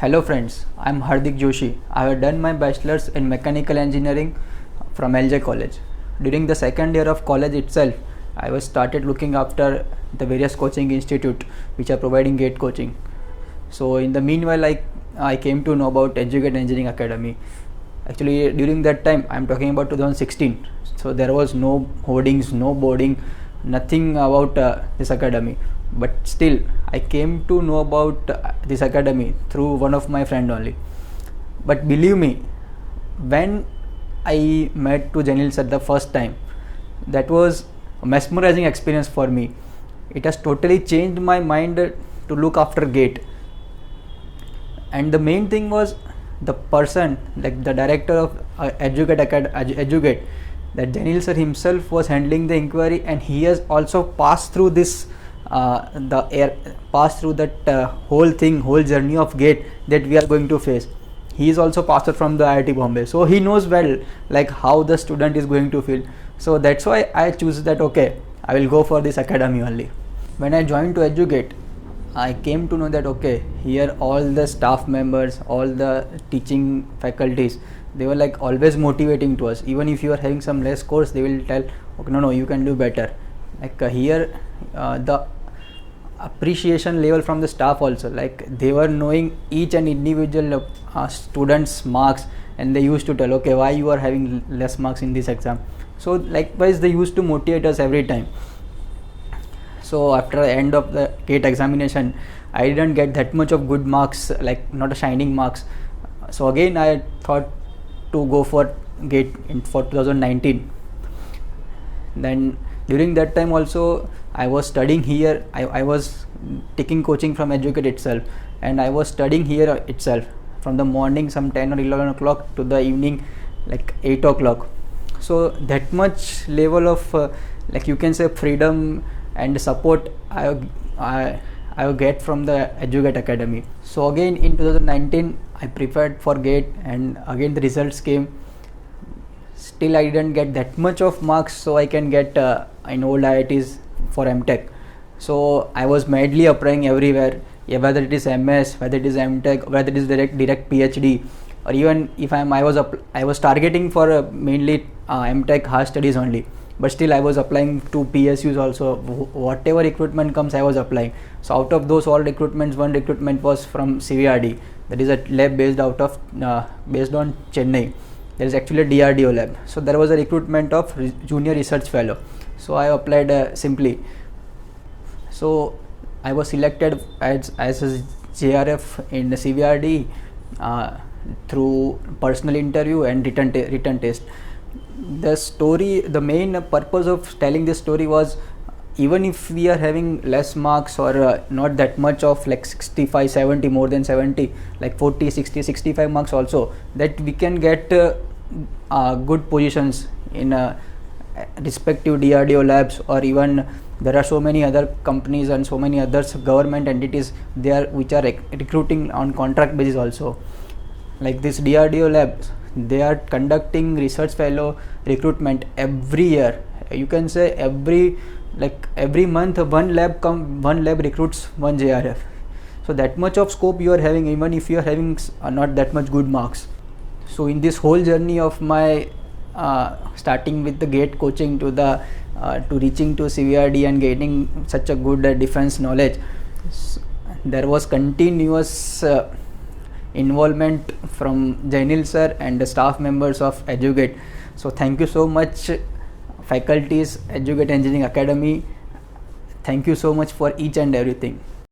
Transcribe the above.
Hello friends, I am Hardik Joshi. I have done my bachelor's in mechanical engineering from L.J.I.E. college. During the second year of college itself, I was started looking after the various coaching institute which are providing GATE coaching. So in the meanwhile, I came to know about Edugate Engineering Academy. Actually, during that time, I am talking about 2016. So there was no hoardings, no boarding, nothing about this academy. But still, I came to know about this academy through one of my friend only. But believe me, when I met to Janil sir the first time, that was a mesmerizing experience for me. It has totally changed my mind to look after GATE. And the main thing was the person, like the director of Edugate, that Janil sir himself was handling the inquiry, and he has also passed through this passed through that whole journey of GATE that we are going to face. He is also passed from the IIT Bombay, so he knows well like how the student is going to feel. So that's why I choose that okay, I will go for this academy only. When I joined to Edugate, I came to know that okay, here all the staff members, all the teaching faculties, they were like always motivating to us. Even if you are having some less course, they will tell okay, no, you can do better. Like here the appreciation level from the staff also, like they were knowing each and individual students marks, and they used to tell okay, why you are having less marks in this exam. So likewise they used to motivate us every time. So after the end of the GATE examination, I didn't get that much of good marks, like not a shining marks. So again I thought to go for GATE for 2019. Then during that time also I was studying here. I was taking coaching from Edugate itself, and I was studying here itself from the morning some 10 or 11 o'clock to the evening like 8 o'clock. So that much level of like you can say freedom and support I get from the Edugate Academy. So again in 2019 I prepared for GATE, and again the results came. Still I didn't get that much of marks so I can get in old IITs for MTech. So I was madly applying everywhere, whether it is MS, whether it is MTech, whether it is direct PhD, or even if I was targeting for mainly MTech hard studies only. But still I was applying to PSUs also. Whatever recruitment comes, I was applying. So out of those all recruitments, one recruitment was from CVRD, that is a lab based on Chennai. There is actually a DRDO lab. So there was a recruitment of junior research fellow. So I applied simply. So I was selected as a JRF in the CVRD through personal interview and written test. The main purpose of telling this story was, even if we are having less marks or not that much of like 65, 70, more than 70, like 40, 60, 65 marks also, that we can get good positions in respective DRDO labs, or even there are so many other companies and so many other government entities there which are recruiting on contract basis also. Like this DRDO labs, they are conducting research fellow recruitment every year. You can say every month one lab recruits one JRF. So that much of scope you are having, even if you are having not that much good marks. So in this whole journey of my starting with the GATE coaching to reaching to CVRD and gaining such a good defense knowledge, there was continuous involvement from Janil sir and the staff members of Edugate. So thank you so much faculties, Edugate Engineering Academy. Thank you so much for each and everything.